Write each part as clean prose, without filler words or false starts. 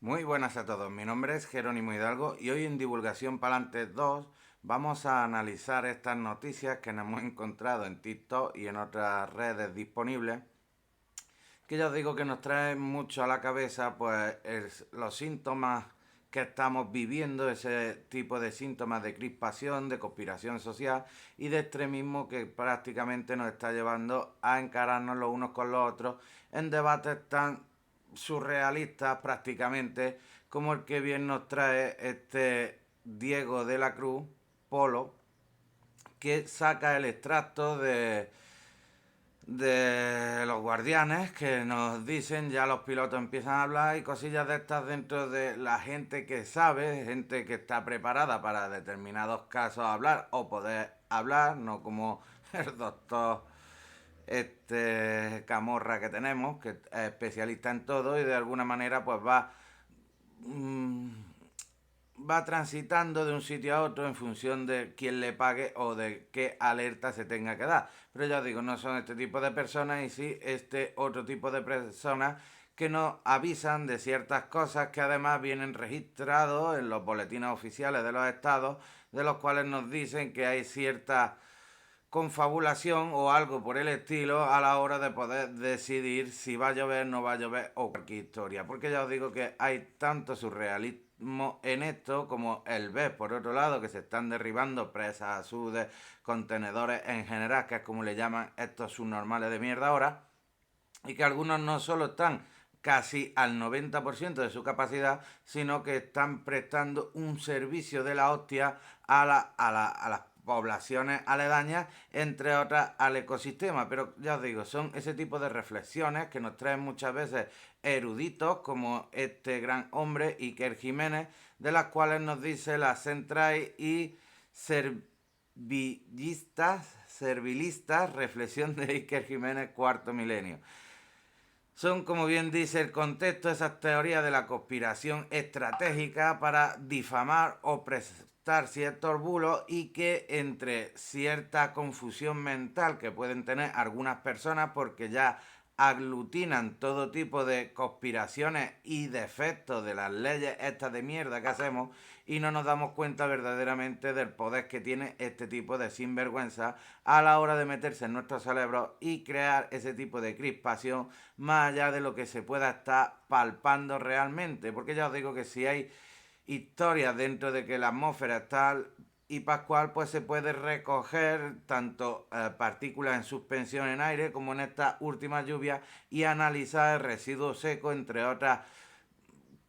Muy buenas a todos, mi nombre es Jerónimo Hidalgo y hoy en Divulgación Palante 2 vamos a analizar estas noticias que nos hemos encontrado en TikTok y en otras redes disponibles, que ya os digo que nos traen mucho a la cabeza pues los síntomas que estamos viviendo, ese tipo de síntomas de crispación, de conspiración social y de extremismo que prácticamente nos está llevando a encararnos los unos con los otros en debates tan surrealistas prácticamente como el que bien nos trae este Diego de la Cruz, Polo, que saca el extracto de los guardianes que nos dicen, ya los pilotos empiezan a hablar y cosillas de estas dentro de la gente que sabe, gente que está preparada para determinados casos hablar o poder hablar, no como el doctor Camorra que tenemos, que es especialista en todo y de alguna manera pues mm, va transitando de un sitio a otro en función de quién le pague o de qué alerta se tenga que dar. Pero ya os digo, no son este tipo de personas y sí este otro tipo de personas que nos avisan de ciertas cosas que además vienen registrados en los boletines oficiales de los estados, de los cuales nos dicen que hay cierta confabulación o algo por el estilo a la hora de poder decidir si va a llover, no va a llover o cualquier historia. Porque ya os digo que hay tanto surrealismo en esto como el BES, por otro lado, que se están derribando presas azudes, contenedores en general, que es como le llaman estos subnormales de mierda ahora, y que algunos no solo están casi al 90% de su capacidad, sino que están prestando un servicio de la hostia a las poblaciones aledañas, entre otras al ecosistema. Pero ya os digo, son ese tipo de reflexiones que nos traen muchas veces eruditos como este gran hombre Iker Jiménez, de las cuales nos dice la central y servilistas, reflexión de Iker Jiménez, cuarto milenio. Son, como bien dice el contexto, esas teorías de la conspiración estratégica para difamar o prestar ciertos bulos y que entre cierta confusión mental que pueden tener algunas personas porque ya aglutinan todo tipo de conspiraciones y defectos de las leyes estas de mierda que hacemos y no nos damos cuenta verdaderamente del poder que tiene este tipo de sinvergüenza a la hora de meterse en nuestros cerebros y crear ese tipo de crispación más allá de lo que se pueda estar palpando realmente. Porque ya os digo que si hay historias dentro de que la atmósfera está y pascual, pues se puede recoger tanto partículas en suspensión en aire como en estas últimas lluvias y analizar el residuo seco, entre otras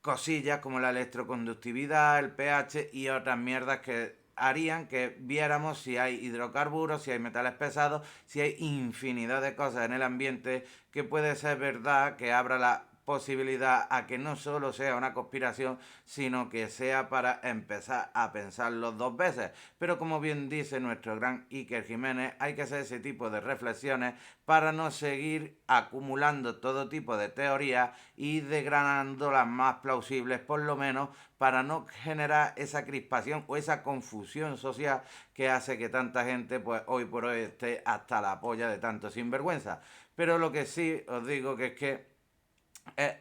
cosillas como la electroconductividad, el pH y otras mierdas que harían que viéramos si hay hidrocarburos, si hay metales pesados, si hay infinidad de cosas en el ambiente que puede ser verdad, que abra la posibilidad a que no solo sea una conspiración, sino que sea para empezar a pensarlo dos veces. Pero como bien dice nuestro gran Iker Jiménez, hay que hacer ese tipo de reflexiones para no seguir acumulando todo tipo de teorías y desgranando las más plausibles, por lo menos para no generar esa crispación o esa confusión social que hace que tanta gente pues hoy por hoy esté hasta la polla de tanto sinvergüenza. Pero lo que sí os digo que es que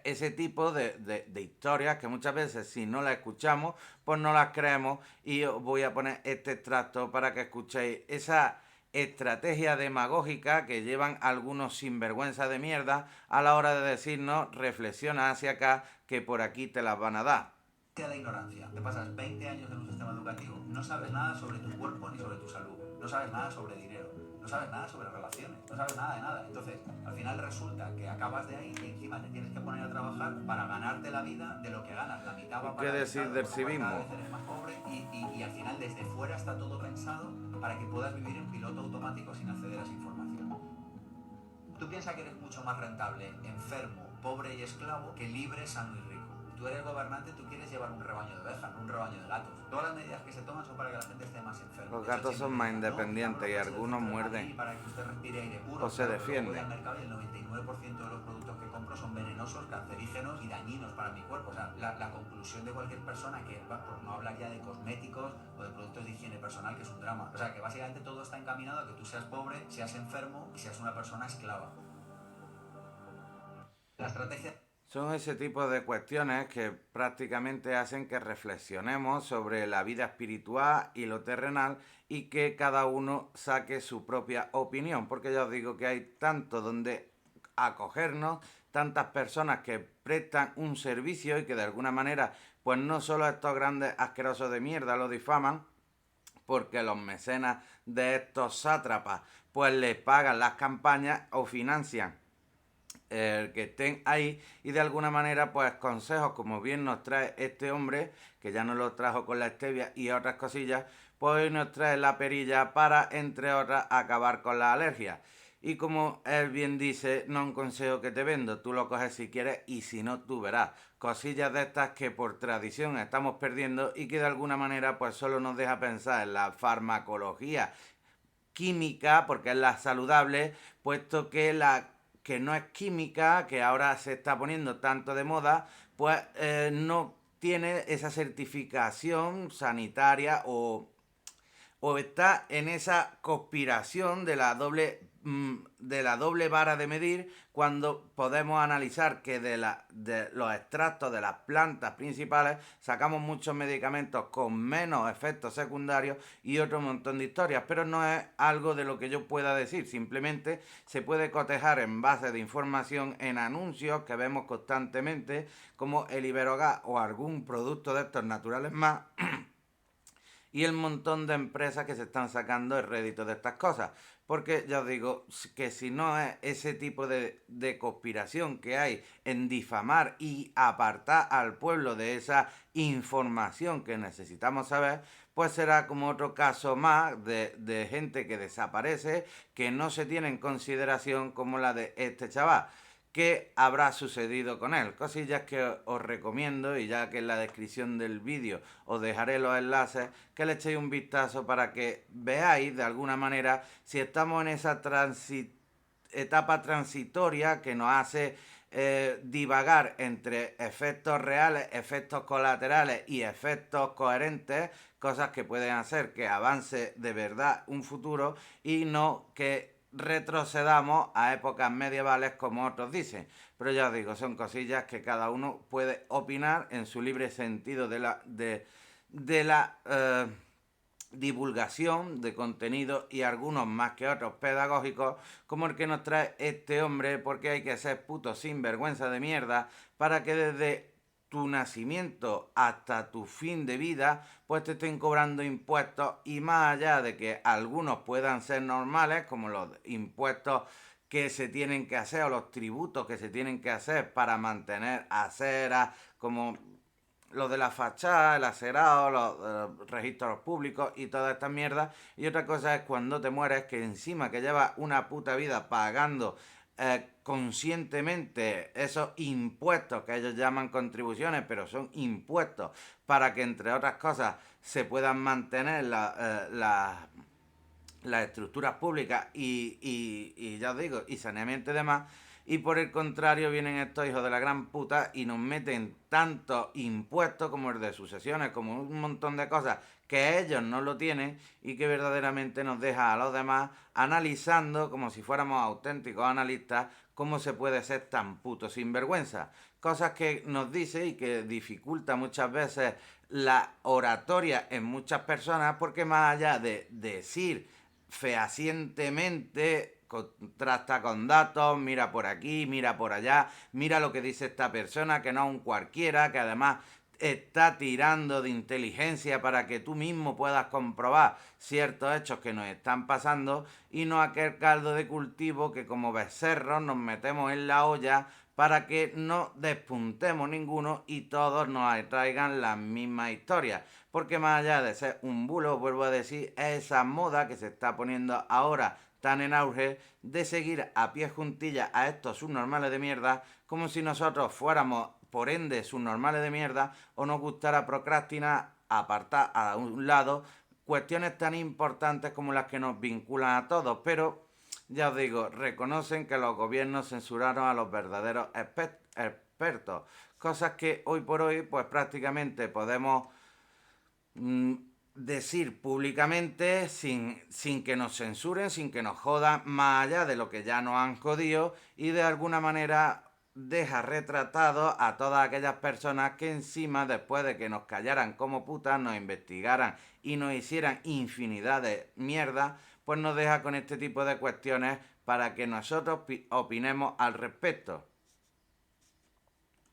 ese tipo de historias que muchas veces si no las escuchamos pues no las creemos y os voy a poner este extracto para que escuchéis esa estrategia demagógica que llevan algunos sinvergüenzas de mierda a la hora de decirnos reflexiona hacia acá que por aquí te las van a dar. De ignorancia. Te pasas 20 años en un sistema educativo, no sabes nada sobre tu cuerpo ni sobre tu salud, no sabes nada sobre dinero, no sabes nada sobre relaciones, no sabes nada de nada. Entonces, al final resulta que acabas de ahí y encima te tienes que poner a trabajar para ganarte la vida de lo que ganas. La mitad va ¿Y qué para el decir Estado, del con lo cual cada civismo? vez eres más pobre y al final desde fuera está todo pensado para que puedas vivir en piloto automático sin acceder a esa información. Tú piensas que eres mucho más rentable, enfermo, pobre y esclavo, que libre, sano y rico. Tú eres gobernante, tú quieres llevar un rebaño de ovejas, no un rebaño de gatos. Todas las medidas que se toman son para que la gente esté más enferma. Los De hecho, gatos son siempre más decían, no, y abro independientes y coche del algunos centro de Madrid muerden para que usted respire aire o puro. se Claro, pero luego voy al defienden. mercado y el 99% de los productos que compro son venenosos, cancerígenos y dañinos para mi cuerpo. O sea, la conclusión de cualquier persona que, por no hablar ya de cosméticos o de productos de higiene personal, que es un drama. O sea, que básicamente todo está encaminado a que tú seas pobre, seas enfermo y seas una persona esclava. La estrategia Son ese tipo de cuestiones que prácticamente hacen que reflexionemos sobre la vida espiritual y lo terrenal y que cada uno saque su propia opinión, porque ya os digo que hay tanto donde acogernos, tantas personas que prestan un servicio y que de alguna manera, pues no solo estos grandes asquerosos de mierda lo difaman, porque los mecenas de estos sátrapas pues les pagan las campañas o financian que estén ahí y de alguna manera pues consejos como bien nos trae este hombre que ya nos lo trajo con la stevia y otras cosillas, pues hoy nos trae la perilla para entre otras acabar con la alergia. Y como él bien dice, no un consejo que te vendo, tú lo coges si quieres y si no tú verás. Cosillas de estas que por tradición estamos perdiendo y que de alguna manera pues solo nos deja pensar en la farmacología química, porque es la saludable, puesto que la que no es química, que ahora se está poniendo tanto de moda, pues no tiene esa certificación sanitaria o está en esa conspiración de la doble vara de medir cuando podemos analizar que de los extractos de las plantas principales sacamos muchos medicamentos con menos efectos secundarios y otro montón de historias, pero no es algo de lo que yo pueda decir, simplemente se puede cotejar en base de información en anuncios que vemos constantemente como el Iberogás o algún producto de estos naturales más y el montón de empresas que se están sacando el rédito de estas cosas. Porque ya os digo que si no es ese tipo de conspiración que hay en difamar y apartar al pueblo de esa información que necesitamos saber, pues será como otro caso más de gente que desaparece, que no se tiene en consideración como la de este chaval. ¿Qué habrá sucedido con él? Cosillas que os recomiendo y ya que en la descripción del vídeo os dejaré los enlaces, que le echéis un vistazo para que veáis de alguna manera si estamos en esa etapa transitoria que nos hace divagar entre efectos reales, efectos colaterales y efectos coherentes, cosas que pueden hacer que avance de verdad un futuro y no que retrocedamos a épocas medievales como otros dicen. Pero ya os digo, son cosillas que cada uno puede opinar en su libre sentido de la divulgación de contenido y algunos más que otros pedagógicos como el que nos trae este hombre, porque hay que ser puto sinvergüenza de mierda para que desde tu nacimiento hasta tu fin de vida pues te estén cobrando impuestos y más allá de que algunos puedan ser normales como los impuestos que se tienen que hacer o los tributos que se tienen que hacer para mantener aceras como lo de la fachada, el acerado, los registros públicos y toda esta mierda. Y otra cosa es cuando te mueres, que encima que llevas una puta vida pagando conscientemente esos impuestos que ellos llaman contribuciones, pero son impuestos para que entre otras cosas se puedan mantener las estructuras públicas y ya os digo, y saneamiento y demás. Y por el contrario vienen estos hijos de la gran puta y nos meten tantos impuestos como el de sucesiones, como un montón de cosas que ellos no lo tienen y que verdaderamente nos deja a los demás analizando como si fuéramos auténticos analistas cómo se puede ser tan puto sinvergüenza. Cosas que nos dice y que dificulta muchas veces la oratoria en muchas personas porque más allá de decir fehacientemente, contrasta con datos, mira por aquí, mira por allá, mira lo que dice esta persona, que no es un cualquiera, que además está tirando de inteligencia para que tú mismo puedas comprobar ciertos hechos que nos están pasando y no aquel caldo de cultivo que como becerros nos metemos en la olla para que no despuntemos ninguno y todos nos atraigan las mismas historias. Porque más allá de ser un bulo, vuelvo a decir, es esa moda que se está poniendo ahora tan en auge de seguir a pie juntillas a estos subnormales de mierda como si nosotros fuéramos por ende subnormales de mierda o nos gustara procrastinar, apartar a un lado cuestiones tan importantes como las que nos vinculan a todos, pero ya os digo, reconocen que los gobiernos censuraron a los verdaderos expertos, cosas que hoy por hoy pues prácticamente podemos decir públicamente sin que nos censuren, sin que nos jodan más allá de lo que ya nos han jodido y de alguna manera deja retratados a todas aquellas personas que encima, después de que nos callaran como putas, nos investigaran y nos hicieran infinidad de mierda, pues nos deja con este tipo de cuestiones para que nosotros opinemos al respecto.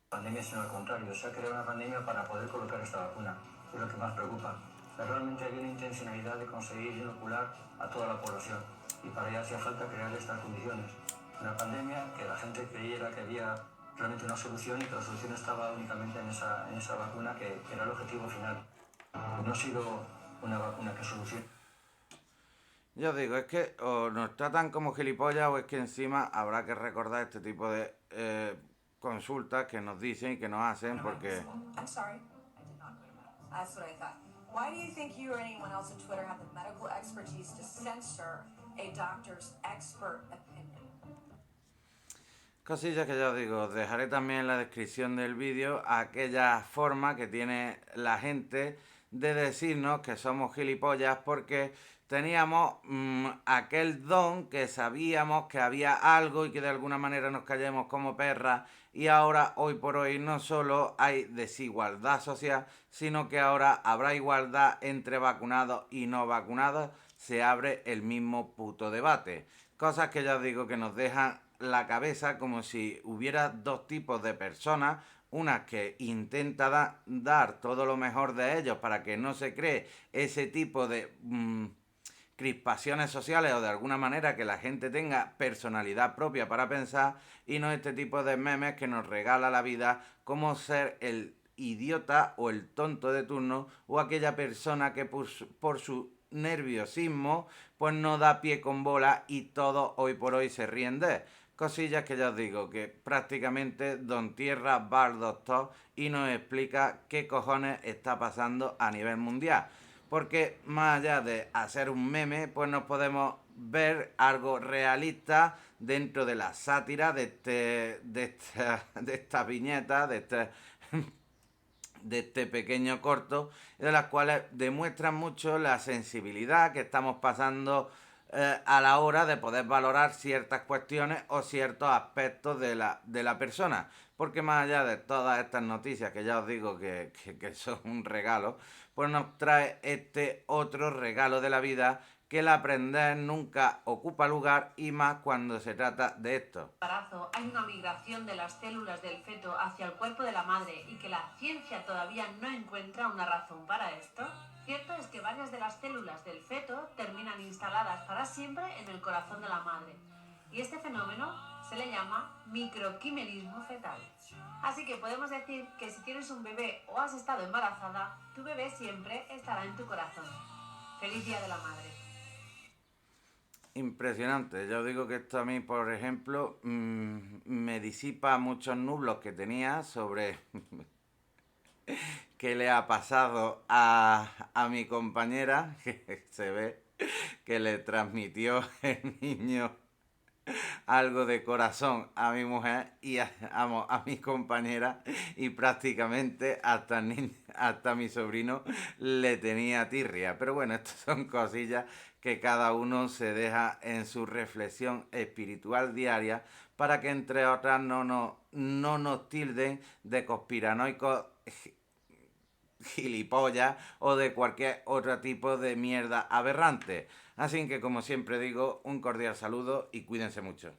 Pandemia, sino al contrario, se ha creado una pandemia para poder colocar esta vacuna, es lo que más preocupa. Realmente había una intencionalidad de conseguir inocular a toda la población y para ello hacía falta crear estas condiciones. Una pandemia que la gente creyera que había realmente una solución y que la solución estaba únicamente en esa vacuna que era el objetivo final. No ha sido una vacuna que solucione. Yo digo, es que o nos tratan como gilipollas o es que encima habrá que recordar este tipo de consultas que nos dicen y que nos hacen porque... I'm sorry, I did not hear that. That's what I thought. Why do you think you or anyone else on Twitter have the medical expertise to censor a doctor's expert opinion? Cosillas que ya os digo, os dejaré también en la descripción del vídeo aquella forma que tiene la gente de decirnos que somos gilipollas porque teníamos aquel don que sabíamos que había algo y que de alguna manera nos callemos como perras y ahora, hoy por hoy, no solo hay desigualdad social, sino que ahora habrá igualdad entre vacunados y no vacunados, se abre el mismo puto debate. Cosas que ya os digo que nos dejan la cabeza como si hubiera dos tipos de personas, una que intenta dar todo lo mejor de ellos para que no se cree ese tipo de crispaciones sociales o de alguna manera que la gente tenga personalidad propia para pensar y no este tipo de memes que nos regala la vida como ser el idiota o el tonto de turno o aquella persona que por su nerviosismo pues no da pie con bola y todos hoy por hoy se ríen de él. Cosillas que ya os digo, que prácticamente Don Tierra va al doctor y nos explica qué cojones está pasando a nivel mundial. Porque más allá de hacer un meme, pues nos podemos ver algo realista dentro de la sátira de esta viñeta, de este pequeño corto, de las cuales demuestran mucho la sensibilidad que estamos pasando a la hora de poder valorar ciertas cuestiones o ciertos aspectos de la persona. Porque más allá de todas estas noticias que ya os digo que son un regalo, pues nos trae este otro regalo de la vida que el aprender nunca ocupa lugar y más cuando se trata de esto. Hay una migración de las células del feto hacia el cuerpo de la madre y que la ciencia todavía no encuentra una razón para esto. Cierto es que varias de las células del feto terminan instaladas para siempre en el corazón de la madre. Y este fenómeno se le llama microquimerismo fetal. Así que podemos decir que si tienes un bebé o has estado embarazada, tu bebé siempre estará en tu corazón. ¡Feliz Día de la Madre! Impresionante. Yo digo que esto a mí, por ejemplo, me disipa muchos nublos que tenía sobre qué le ha pasado a mi compañera, que se ve que le transmitió el niño algo de corazón a mi mujer y a mi compañera y prácticamente hasta mi sobrino le tenía tirria. Pero bueno, estas son cosillas que cada uno se deja en su reflexión espiritual diaria para que entre otras no nos tilden de conspiranoicos gilipollas o de cualquier otro tipo de mierda aberrante. Así que como siempre digo, un cordial saludo y cuídense mucho.